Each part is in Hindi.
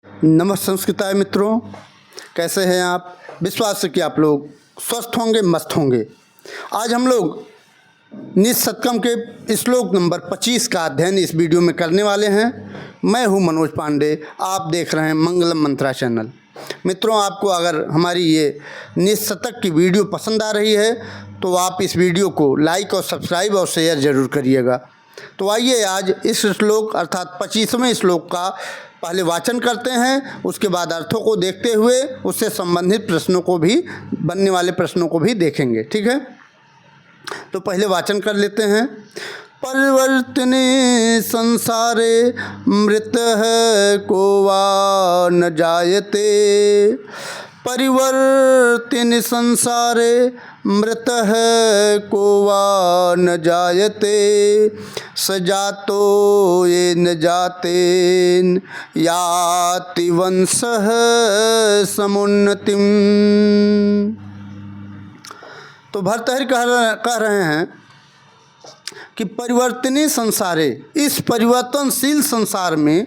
नमस्कार मित्रों, कैसे हैं आप। विश्वास है कि आप लोग स्वस्थ होंगे, मस्त होंगे। आज हम लोग निशतकम के श्लोक नंबर 25 का अध्ययन इस वीडियो में करने वाले हैं। मैं हूं मनोज पांडे, आप देख रहे हैं मंगलम मंत्रा चैनल। मित्रों, आपको अगर हमारी ये निशतक की वीडियो पसंद आ रही है तो आप इस वीडियो को लाइक और सब्सक्राइब और शेयर ज़रूर करिएगा। तो आइए आज इस श्लोक अर्थात 25वें श्लोक का पहले वाचन करते हैं, उसके बाद अर्थों को देखते हुए उससे संबंधित प्रश्नों को भी, बनने वाले प्रश्नों को भी देखेंगे। ठीक है, तो पहले वाचन कर लेते हैं। परिवर्तने संसारे मृतः को वा न जायते। परिवर्तने संसारे मृतः को वा न जायते। सजातो ये न जातेन याति वंशः समुन्नतिम। तो भर्तृहरि कह रहे हैं कि परिवर्तनीय संसारे, इस परिवर्तनशील संसार में,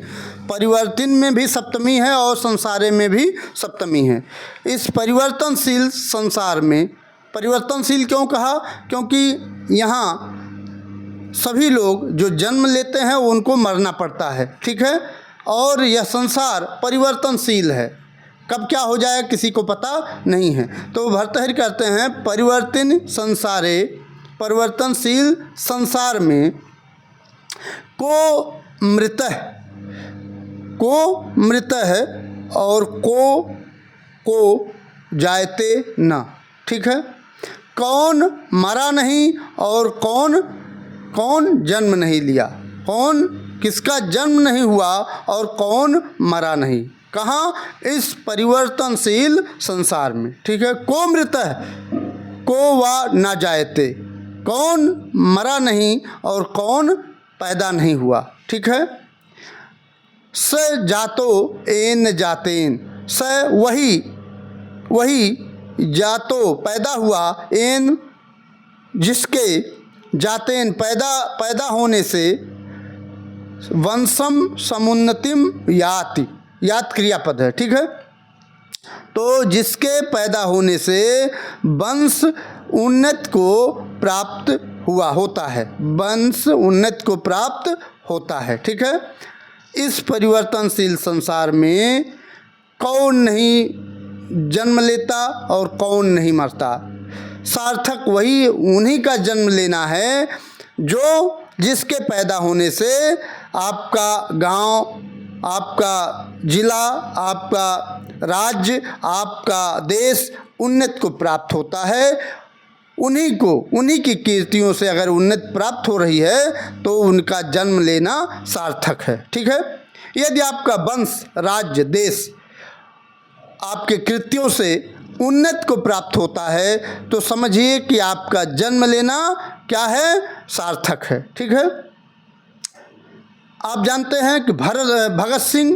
परिवर्तन में भी सप्तमी है और संसारे में भी सप्तमी है। इस परिवर्तनशील संसार में, परिवर्तनशील क्यों कहा? क्योंकि यहाँ सभी लोग जो जन्म लेते हैं उनको मरना पड़ता है। ठीक है, और यह संसार परिवर्तनशील है, कब क्या हो जाए किसी को पता नहीं है। तो भर्तृहरि कहते हैं परिवर्तन संसारे, परिवर्तनशील संसार में को मृत है और को जायते न। ठीक है, कौन मरा नहीं और कौन जन्म नहीं लिया, कौन किसका जन्म नहीं हुआ और कौन मरा नहीं। कहाँ? इस परिवर्तनशील संसार में। ठीक है, को मृत है को वा ना जायते, कौन मरा नहीं और कौन पैदा नहीं हुआ। ठीक है, स जातो एन जातेन, स वही जातो पैदा हुआ, एन जिसके, जातेन पैदा होने से, वंशम समुन्नतिम याति, यात क्रियापद है। ठीक है, तो जिसके पैदा होने से वंश उन्नत को प्राप्त होता है, वंश उन्नत को प्राप्त होता है। ठीक है, इस परिवर्तनशील संसार में कौन नहीं जन्म लेता और कौन नहीं मरता। सार्थक वही उन्हीं का जन्म लेना है जो, जिसके पैदा होने से आपका गांव, आपका जिला, आपका राज्य, आपका देश उन्नत को प्राप्त होता है। उन्हीं की कीर्तियों से अगर उन्नत प्राप्त हो रही है तो उनका जन्म लेना सार्थक है। ठीक है, यदि आपका वंश, राज्य, देश आपके कृत्यों से उन्नत को प्राप्त होता है तो समझिए कि आपका जन्म लेना क्या है? सार्थक है। ठीक है, आप जानते हैं कि भगत सिंह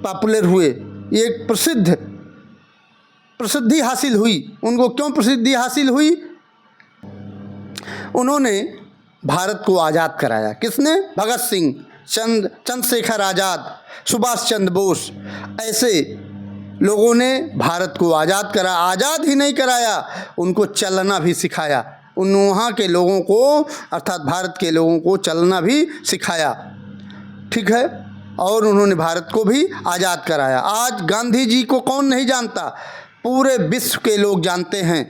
पॉपुलर हुए, एक प्रसिद्धि हासिल हुई। उनको क्यों प्रसिद्धि हासिल हुई? उन्होंने भारत को आज़ाद कराया। किसने? भगत सिंह, चंद्रशेखर आज़ाद, सुभाष चंद्र बोस, ऐसे लोगों ने भारत को आज़ाद कराया। आज़ाद ही नहीं कराया, उनको चलना भी सिखाया। उन वहाँ के लोगों को अर्थात भारत के लोगों को चलना भी सिखाया। ठीक है, और उन्होंने भारत को भी आज़ाद कराया। आज गांधी जी को कौन नहीं जानता? पूरे विश्व के लोग जानते हैं।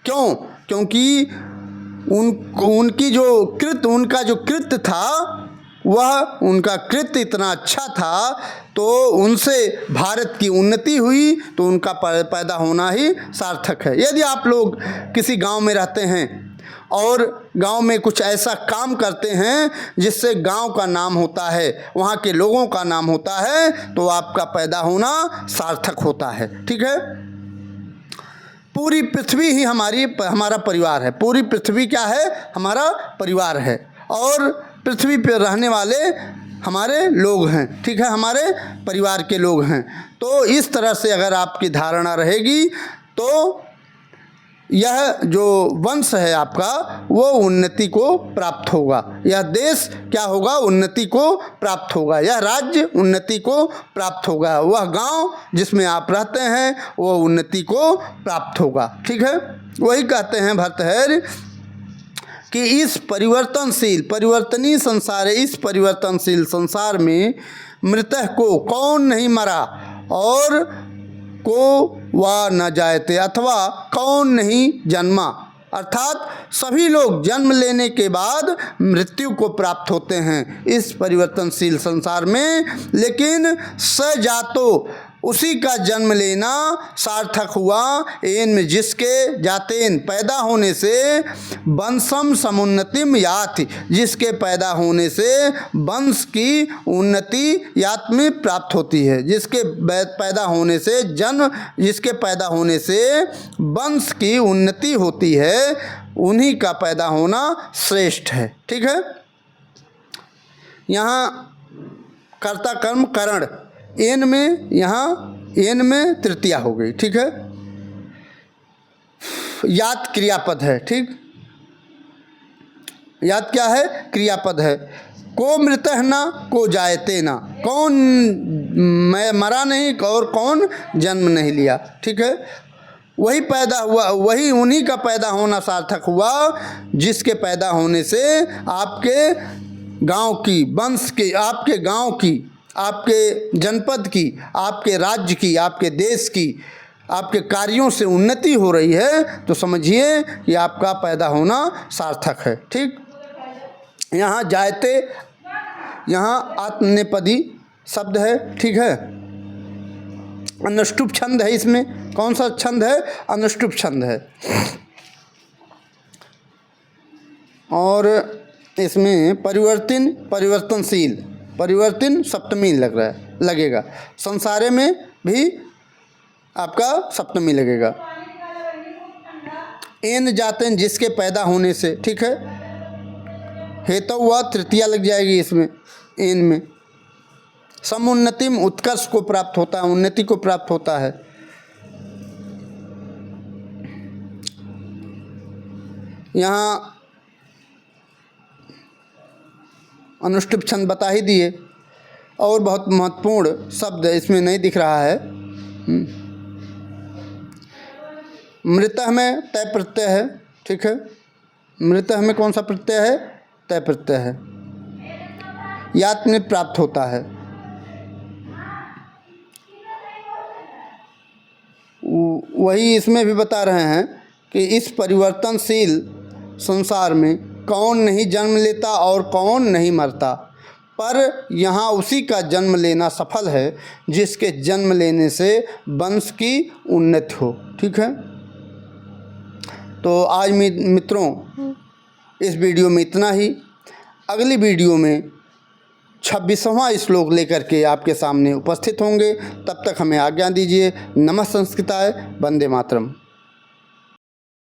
क्यों? क्योंकि उनका जो कृत्य था, वह उनका कृत्य इतना अच्छा था तो उनसे भारत की उन्नति हुई, तो उनका पैदा होना ही सार्थक है। यदि आप लोग किसी गांव में रहते हैं और गांव में कुछ ऐसा काम करते हैं जिससे गांव का नाम होता है, वहाँ के लोगों का नाम होता है, तो आपका पैदा होना सार्थक होता है। ठीक है, पूरी पृथ्वी ही हमारा परिवार है। पूरी पृथ्वी क्या है? हमारा परिवार है, और पृथ्वी पर रहने वाले हमारे लोग हैं। ठीक है, हमारे परिवार के लोग हैं। तो इस तरह से अगर आपकी धारणा रहेगी तो यह जो वंश है आपका वो उन्नति को प्राप्त होगा, यह देश क्या होगा, उन्नति को प्राप्त होगा, यह राज्य उन्नति को प्राप्त होगा, वह गांव जिसमें आप रहते हैं वो उन्नति को प्राप्त होगा। ठीक है, वही कहते हैं भर्तृहरि कि इस परिवर्तनीय संसार, इस परिवर्तनशील संसार में मृतः को कौन नहीं मरा और को वा न जायते, अथवा कौन नहीं जन्मा, अर्थात सभी लोग जन्म लेने के बाद मृत्यु को प्राप्त होते हैं इस परिवर्तनशील संसार में, लेकिन सजातो उसी का जन्म लेना सार्थक हुआ, एन में जिसके जातेन पैदा होने से वंशम समुन्नतिम याति, जिसके पैदा होने से वंश की उन्नति यात में प्राप्त होती है, जिसके पैदा होने से जिसके पैदा होने से वंश की उन्नति होती है, उन्हीं का पैदा होना श्रेष्ठ है। ठीक है, यहाँ कर्ता कर्म करण एन में, यहाँ एन में तृतीया हो गई। ठीक है, यात क्रियापद है। ठीक, यात क्या है, क्रियापद है। को मृतः ना को जायते ना, कौन मैं मरा नहीं और कौन जन्म नहीं लिया। ठीक है, वही पैदा हुआ, वही उन्हीं का पैदा होना सार्थक हुआ जिसके पैदा होने से आपके गांव की, वंश के, आपके गांव की, आपके जनपद की, आपके राज्य की, आपके देश की, आपके कार्यों से उन्नति हो रही है, तो समझिए कि आपका पैदा होना सार्थक है। ठीक, यहाँ जायते, यहाँ आत्मनेपदी शब्द है। ठीक है, अनुष्टुप छंद है इसमें। कौन सा छंद है, अनुष्टुप छंद है। और इसमें परिवर्तनशील, परिवर्तन सप्तमी लग रहा है, लगेगा। संसारे में भी आपका सप्तमी लगेगा। एन जातेन जिसके पैदा होने से। ठीक है, हेतु व तृतीया लग जाएगी इसमें, एन में। समुन्नतिम उत्कर्ष को प्राप्त होता है, उन्नति को प्राप्त होता है। यहाँ अनुष्टुप छंद बता ही दिए, और बहुत महत्वपूर्ण शब्द इसमें नहीं दिख रहा है। मृतः में तय प्रत्यय है। ठीक है, मृतः में कौन सा प्रत्यय है, तय प्रत्यय है। यात में प्राप्त होता है। वही इसमें भी बता रहे हैं कि इस परिवर्तनशील संसार में कौन नहीं जन्म लेता और कौन नहीं मरता, पर यहाँ उसी का जन्म लेना सफल है जिसके जन्म लेने से वंश की उन्नति हो। ठीक है, तो आज मित्रों इस वीडियो में इतना ही। अगली वीडियो में 26वां श्लोक लेकर के आपके सामने उपस्थित होंगे। तब तक हमें आज्ञा दीजिए। नमः संस्कृताय, वंदे मातरम।